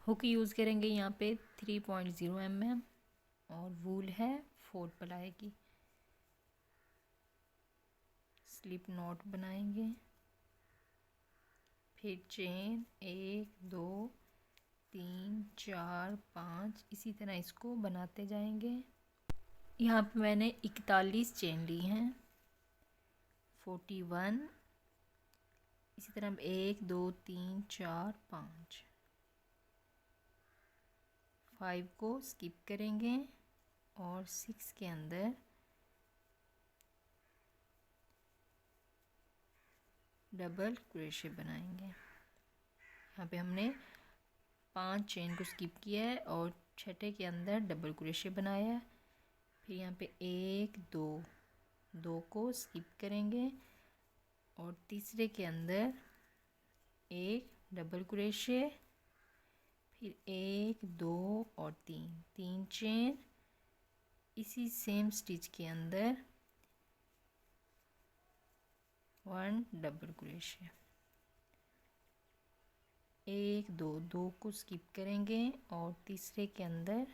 Hook use करेंगे यहाँ पे 3.0 mm और वूल है 4 प्लाई की। स्लिप नॉट बनाएंगे, फिर चेन 1 2 3 4 5 इसी तरह इसको बनाते जाएंगे। यहाँ पे मैंने 41 चेन ली हैं, 41। इसी तरह 1 2 3 4 5 5 को स्किप करेंगे और 6 के अंदर डबल क्रोशे बनाएंगे। यहाँ पे हमने 5 चेन को स्किप किया है और छठे के अंदर डबल क्रोशे बनाया है। फिर यहाँ पे 1 2 को स्किप करेंगे और तीसरे के अंदर एक डबल क्रोशे, फिर 1 2 और 3 चेन। इसी सेम स्टिच के अंदर 1 डबल क्रोशे, 1 2 को स्किप करेंगे और तीसरे के अंदर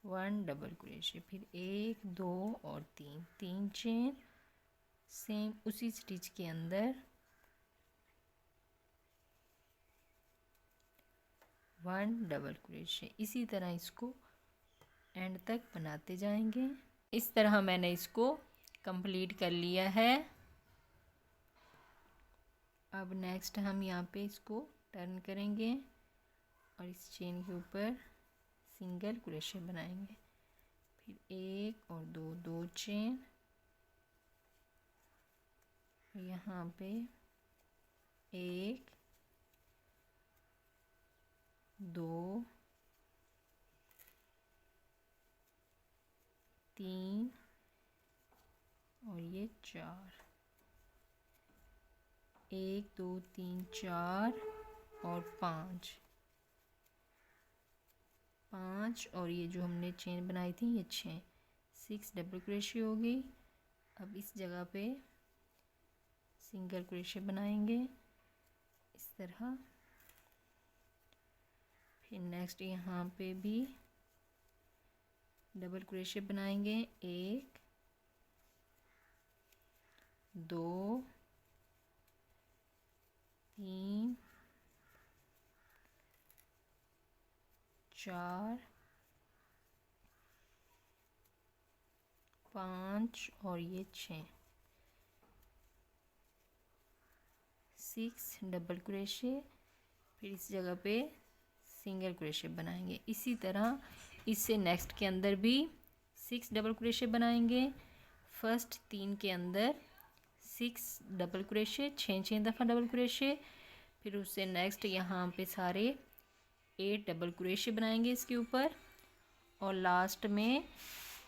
1 डबल क्रोशे, फिर 1 2 और 3 चेन। सेम उसी स्टिच के अंदर 1 डबल क्रोशे। इसी तरह इसको एंड तक बनाते जाएंगे। इस तरह मैंने इसको कंप्लीट कर लिया है। अब नेक्स्ट हम यहाँ पे इसको टर्न करेंगे और इस चेन के ऊपर सिंगल क्रोशे बनाएंगे, फिर 1 और 2 चेन। यहाँ पे 1 2 3 और ये 4, 1 2 3 4 और 5 और ये जो हमने चेन बनाई थी ये 6 डबल क्रोशे हो गई। अब इस जगह पे सिंगल क्रोशे बनाएंगे इस तरह। फिर नेक्स्ट यहाँ पे भी डबल क्रोशे बनाएंगे, 1 2 3 4 5 और ये 6 डबल क्रोशे। फिर इस जगह पे सिंगल क्रोशे बनाएंगे। इसी तरह इससे नेक्स्ट के अंदर भी 6 डबल क्रोशे बनाएंगे। फर्स्ट 3 के अंदर 6 डबल क्रोशे, 6 दफ़ा डबल क्रोशे। फिर उससे नेक्स्ट यहाँ पे सारे 8 डबल क्रोशे बनाएंगे इसके ऊपर। और लास्ट में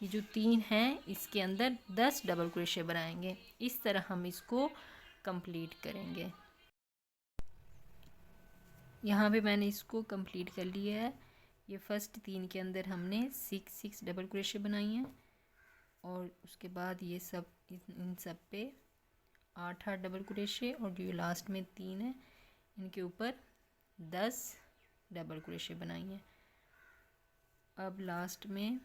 ये जो 3 हैं इसके अंदर 10 डबल क्रोशे बनाएंगे। इस तरह हम इसको कंप्लीट करेंगे। यहाँ पे मैंने इसको कंप्लीट कर लिया है। ये फर्स्ट 3 के अंदर हमने 6 डबल क्रोशे बनाई हैं और उसके बाद ये सब इन सब पे 8 डबल क्रोशे और जो लास्ट में 3 है इनके ऊपर 10 डबल क्रोशे बनाई हैं। अब लास्ट में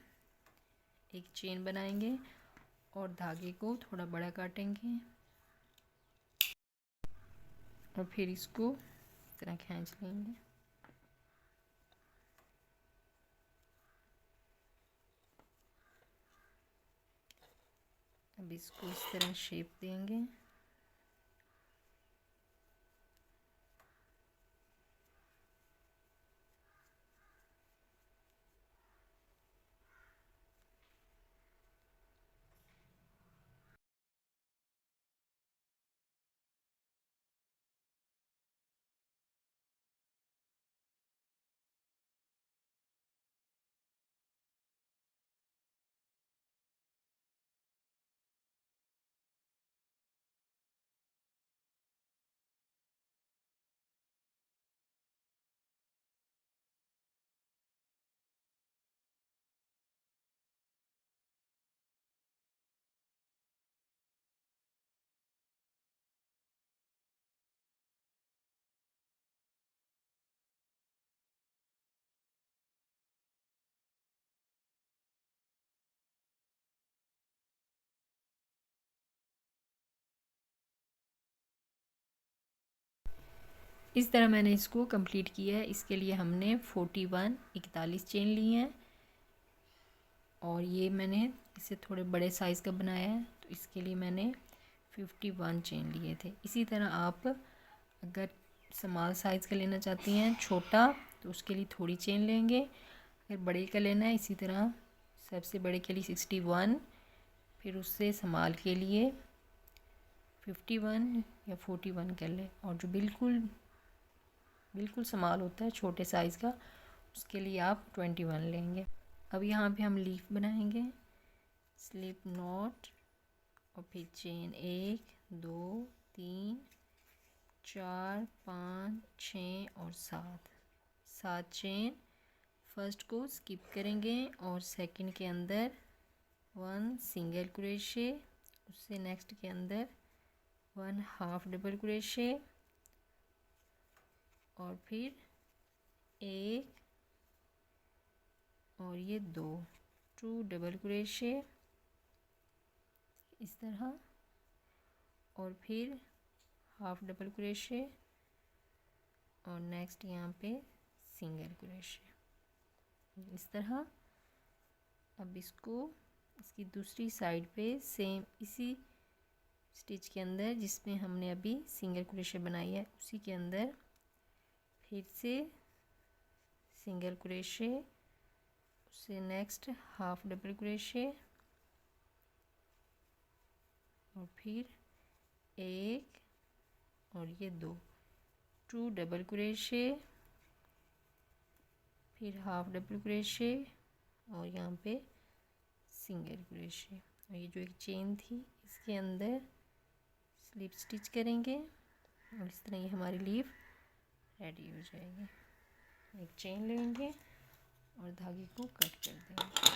एक चेन बनाएंगे और धागे को थोड़ा बड़ा काटेंगे और फिर इसको इस तरह खींच लेंगे। अब इसको इस तरह शेप देंगे। इस तरह मैंने इसको कंप्लीट किया है। इसके लिए हमने 41 चेन लिए हैं और ये मैंने इसे थोड़े बड़े साइज़ का बनाया है, तो इसके लिए मैंने 51 चेन लिए थे। इसी तरह आप अगर स्मॉल साइज़ का लेना चाहती हैं, छोटा, तो उसके लिए थोड़ी चेन लेंगे। अगर बड़े का लेना है, इसी तरह सबसे बड़े के लिए 61, फिर उससे स्मॉल के लिए 51 या 41 कर ले, और जो बिल्कुल स्मॉल होता है छोटे साइज़ का, उसके लिए आप 21 लेंगे। अब यहाँ पे हम लीफ बनाएंगे, स्लिप नॉट और फिर चेन 1 2 3 4 5 6 और 7 चेन। फर्स्ट को स्किप करेंगे और सेकंड के अंदर 1 सिंगल क्रोशे, उससे नेक्स्ट के अंदर 1 हाफ डबल क्रोशे और फिर 1 और ये 2 डबल क्रोशे इस तरह, और फिर हाफ डबल क्रोशे और नेक्स्ट यहाँ पे सिंगल क्रोशे इस तरह। अब इसकी दूसरी साइड पे सेम इसी स्टिच के अंदर जिसमें हमने अभी सिंगल क्रोशे बनाई है, उसी के अंदर फिर से सिंगल क्रोशे, उससे नेक्स्ट हाफ डबल क्रोशे और फिर 1 और ये 2 डबल क्रोशे, फिर हाफ डबल क्रोशे और यहाँ पे सिंगल क्रोशे, और ये जो एक चेन थी इसके अंदर स्लिप स्टिच करेंगे और इस तरह ये हमारी लीफ रेडी हो जाएगी। एक चेन लेंगे और धागे को कट कर देंगे।